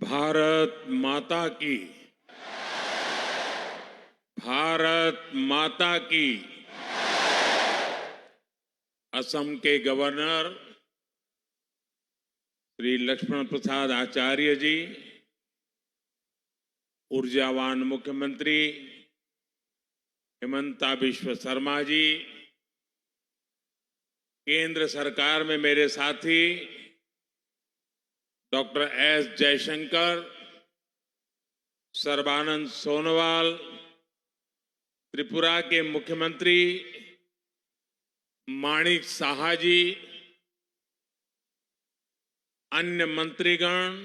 भारत माता की, भारत माता की। असम के गवर्नर श्री लक्ष्मण प्रसाद आचार्य जी, ऊर्जावान मुख्यमंत्री हिमंता बिश्व शर्मा जी, केंद्र सरकार में मेरे साथी डॉक्टर एस जयशंकर, सर्बानंद सोनोवाल, त्रिपुरा के मुख्यमंत्री माणिक साहा जी, अन्य मंत्रीगण,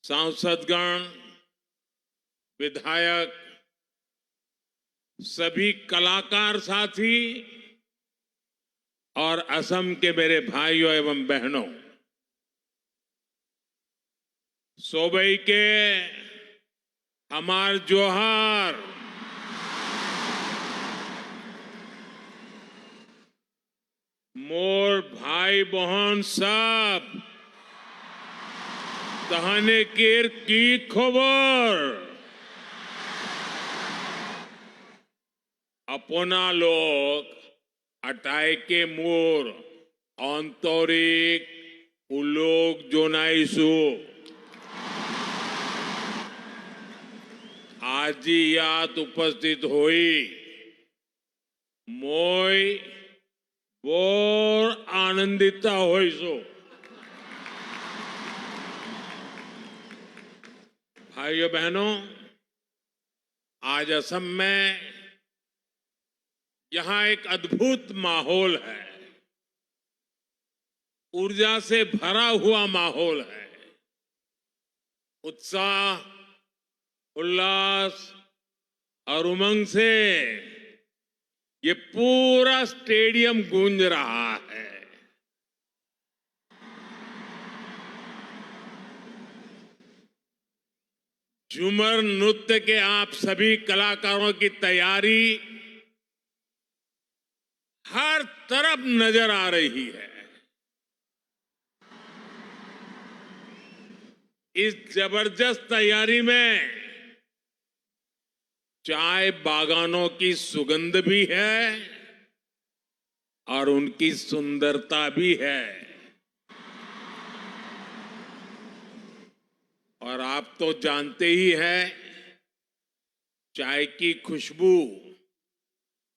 सांसदगण, विधायक, सभी कलाकार साथी और असम के मेरे भाइयों एवं बहनों, सोबई के हमार जोहार। मोर भाई बहन सब तहने केर की खबर। अपना लोग अटाई के मोर आंतरिक उलोक जोनाइसु आज याद उपस्थित हुई मोय बोर आनंदिता होइसो। भाइयों बहनों, आज असम में यहां एक अद्भुत माहौल है, ऊर्जा से भरा हुआ माहौल है। उत्साह, उल्लास और उमंग से ये पूरा स्टेडियम गूंज रहा है। झूमर नृत्य के आप सभी कलाकारों की तैयारी हर तरफ नजर आ रही है। इस जबरदस्त तैयारी में चाय बागानों की सुगंध भी है और उनकी सुंदरता भी है। और आप तो जानते ही हैं, चाय की खुशबू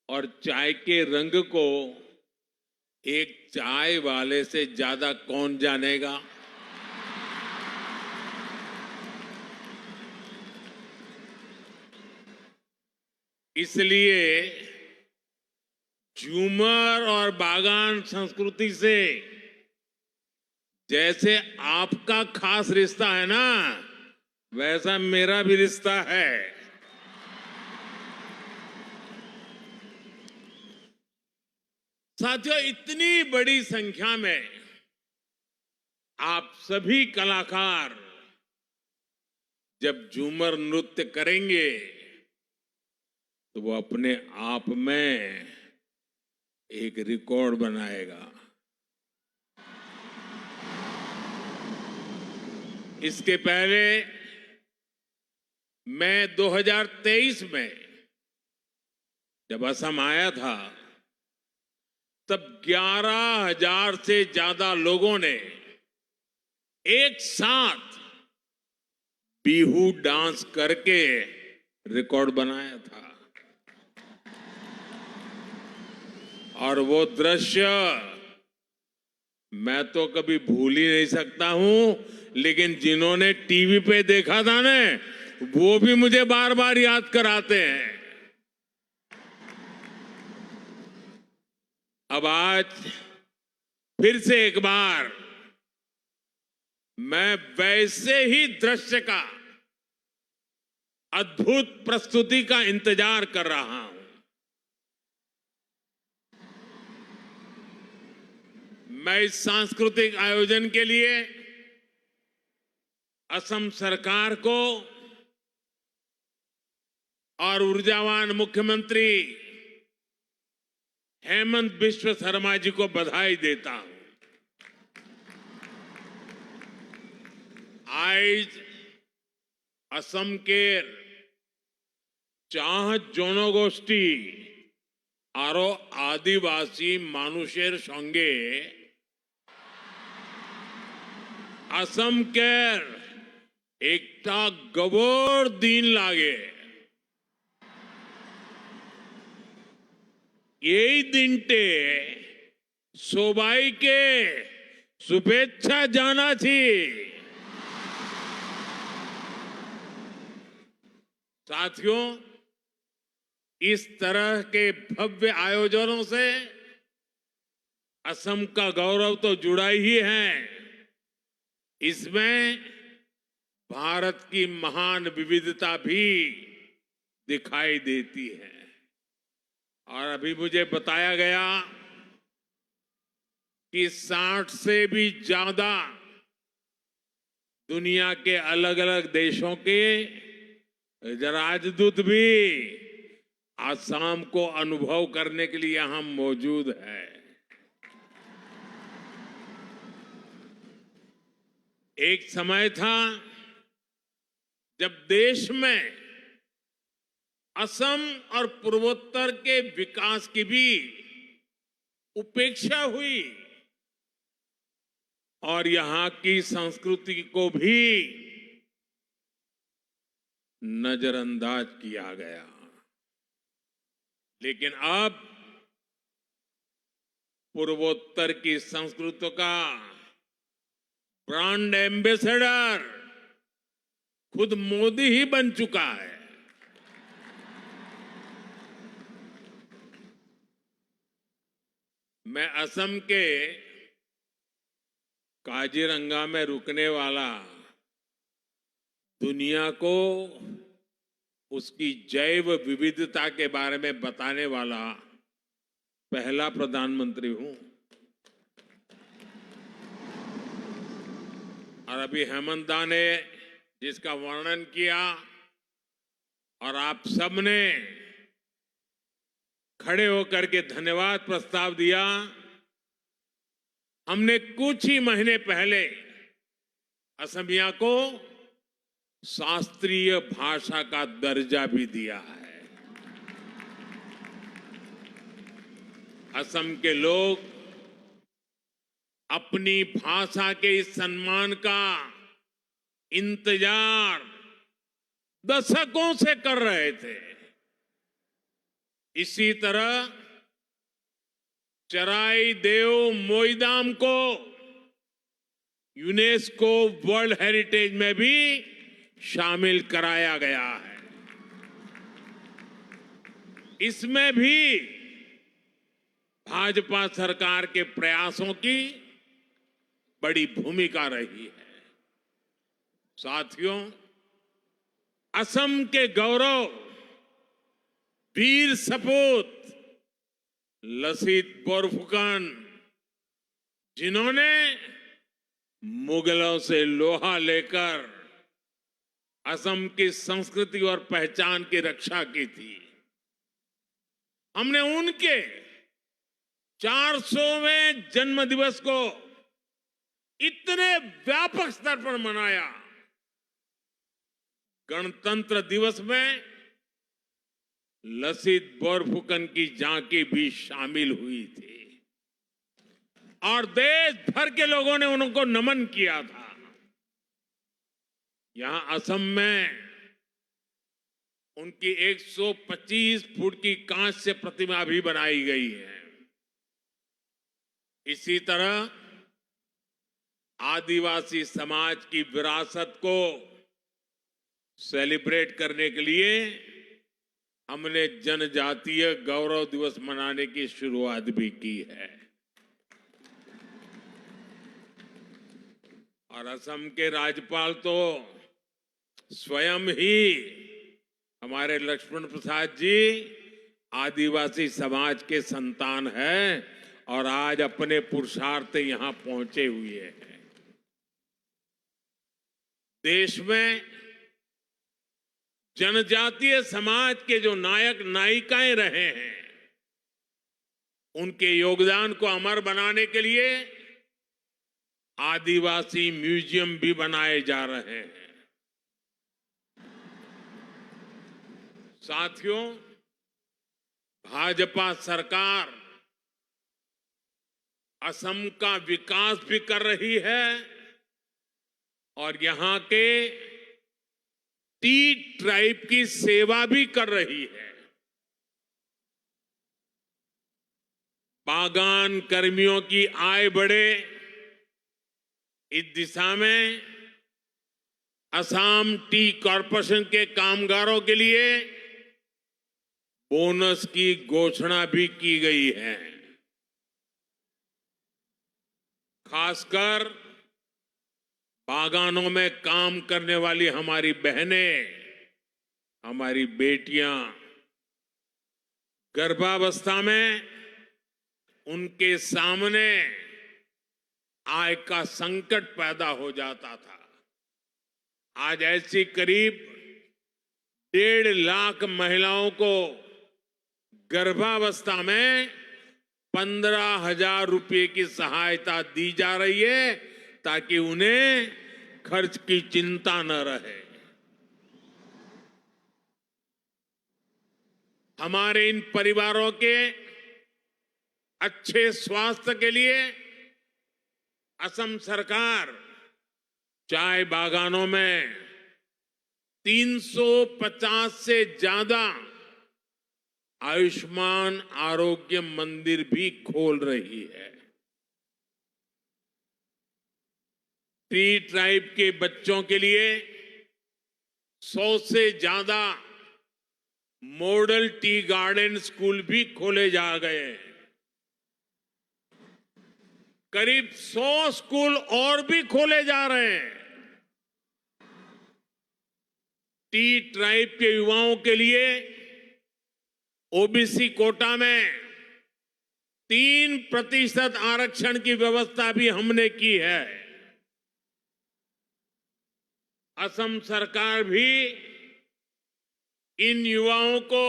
और चाय के रंग को एक चाय वाले से ज्यादा कौन जानेगा। इसलिए झूमर और बागान संस्कृति से जैसे आपका खास रिश्ता है ना, वैसा मेरा भी रिश्ता है। साथियों, इतनी बड़ी संख्या में आप सभी कलाकार जब झूमर नृत्य करेंगे तो वो अपने आप में एक रिकॉर्ड बनाएगा। इसके पहले मैं 2023 में जब असम आया था, तब 11,000 से ज्यादा लोगों ने एक साथ बिहू डांस करके रिकॉर्ड बनाया था। और वो दृश्य मैं तो कभी भूल ही नहीं सकता हूं, लेकिन जिन्होंने टीवी पे देखा था ना, वो भी मुझे बार बार याद कराते हैं। अब आज फिर से एक बार मैं वैसे ही दृश्य का, अद्भुत प्रस्तुति का इंतजार कर रहा हूं। मैं इस सांस्कृतिक आयोजन के लिए असम सरकार को और ऊर्जावान मुख्यमंत्री हेमंत बिश्व शर्मा जी को बधाई देता हूं। আজ আসামকের চার জনগোষ্ঠী আরো আদিবাসী মানুষের সঙ্গে আসামকের একটা গবর দিন লাগে। এই দিনটে সবাইকে শুভেচ্ছা জানাচ্ছি। साथियों, इस तरह के भव्य आयोजनों से असम का गौरव तो जुड़ा ही है, इसमें भारत की महान विविधता भी दिखाई देती है। और अभी मुझे बताया गया कि 60 से भी ज्यादा दुनिया के अलग अलग देशों के राजदूत भी आसाम को अनुभव करने के लिए यहां मौजूद है। एक समय था जब देश में असम और पूर्वोत्तर के विकास की भी उपेक्षा हुई और यहां की संस्कृति को भी नजरअंदाज किया गया। लेकिन अब पूर्वोत्तर की संस्कृति का ब्रांड एम्बेसडर खुद मोदी ही बन चुका है। मैं असम के काजीरंगा में रुकने वाला दुनिया को उसकी जैव विविधता के बारे में बताने वाला पहला प्रधानमंत्री हूं। और अभी हेमंत दा ने जिसका वर्णन किया और आप सबने खड़े होकर के धन्यवाद प्रस्ताव दिया, हमने कुछ ही महीने पहले असमिया को शास्त्रीय भाषा का दर्जा भी दिया है। असम के लोग अपनी भाषा के इस सम्मान का इंतजार दशकों से कर रहे थे। इसी तरह चराई देव मोईदाम को यूनेस्को वर्ल्ड हेरिटेज में भी शामिल कराया गया है। इसमें भी भाजपा सरकार के प्रयासों की बड़ी भूमिका रही है। साथियों, असम के गौरव वीर सपूत लसित बोरफुकन, जिन्होंने मुगलों से लोहा लेकर असम की संस्कृति और पहचान की रक्षा की थी। हमने उनके 400वें जन्म दिवस को इतने व्यापक स्तर पर मनाया। गणतंत्र दिवस में लसित बोरफुकन की झांकी भी शामिल हुई थी और देश भर के लोगों ने उनको नमन किया था। यहां असम में उनकी 125 फुट की कांस्य प्रतिमा भी बनाई गई है। इसी तरह आदिवासी समाज की विरासत को सेलिब्रेट करने के लिए हमने जनजातीय गौरव दिवस मनाने की शुरुआत भी की है। और असम के राज्यपाल तो स्वयं ही हमारे लक्ष्मण प्रसाद जी आदिवासी समाज के संतान हैं और आज अपने पुरुषार्थ यहां पहुंचे हुए हैं। देश में जनजातीय समाज के जो नायक नायिकाएं रहे हैं, उनके योगदान को अमर बनाने के लिए आदिवासी म्यूजियम भी बनाए जा रहे हैं। साथियों, भाजपा सरकार असम का विकास भी कर रही है और यहां के टी ट्राइब की सेवा भी कर रही है। बागान कर्मियों की आय बढ़े, इस दिशा में असम टी कॉरपोरेशन के कामगारों के लिए बोनस की घोषणा भी की गई है। खासकर बागानों में काम करने वाली हमारी बहनें, हमारी बेटियां गर्भावस्था में उनके सामने आय का संकट पैदा हो जाता था। आज ऐसी करीब 1.5 लाख महिलाओं को गर्भावस्था में 15,000 रुपए की सहायता दी जा रही है ताकि उन्हें खर्च की चिंता न रहे। हमारे इन परिवारों के अच्छे स्वास्थ्य के लिए असम सरकार चाय बागानों में 350 से ज्यादा आयुष्मान आरोग्य मंदिर भी खोल रही है। टी ट्राइब के बच्चों के लिए 100 से ज्यादा मॉडल टी गार्डन स्कूल भी खोले जा गए। करीब 100 स्कूल और भी खोले जा रहे हैं। टी ट्राइब के युवाओं के लिए ओबीसी कोटा में 3% आरक्षण की व्यवस्था भी हमने की है। असम सरकार भी इन युवाओं को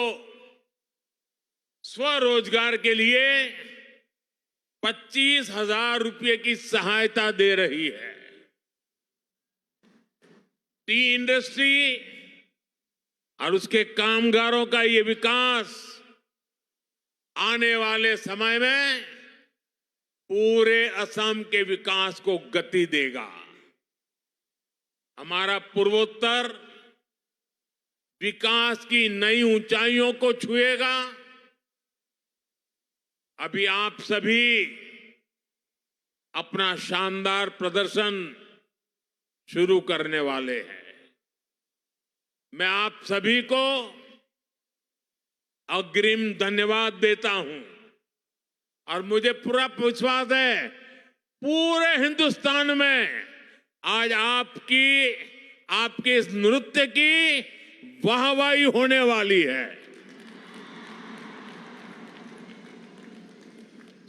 स्वरोजगार के लिए 25,000 रुपए की सहायता दे रही है। टी इंडस्ट्री और उसके कामगारों का ये विकास आने वाले समय में पूरे असम के विकास को गति देगा। हमारा पूर्वोत्तर विकास की नई ऊंचाइयों को छुएगा। अभी आप सभी अपना शानदार प्रदर्शन शुरू करने वाले हैं। मैं आप सभी को अग्रिम धन्यवाद देता हूं और मुझे पूरा विश्वास है पूरे हिंदुस्तान में आज आपके इस नृत्य की वाहवाही होने वाली है।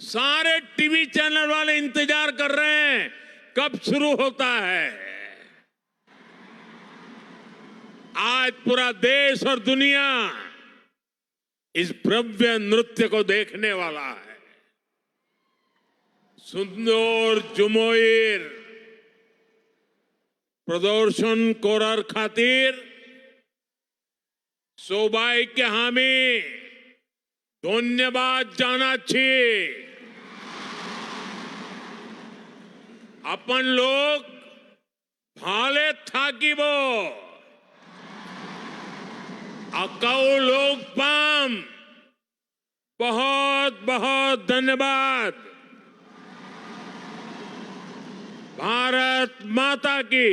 सारे टीवी चैनल वाले इंतजार कर रहे हैं कब शुरू होता है। आज पूरा देश और दुनिया इस भव्य नृत्य को देखने वाला है। सुंदर जुमोइर प्रदर्शन कोरार खातिर सोबाई के हामी धन्यवाद जाना चाहिए। अपन लोग भाले थाकिब अकाउ लोग पाम। बहुत बहुत धन्यवाद। भारत माता की।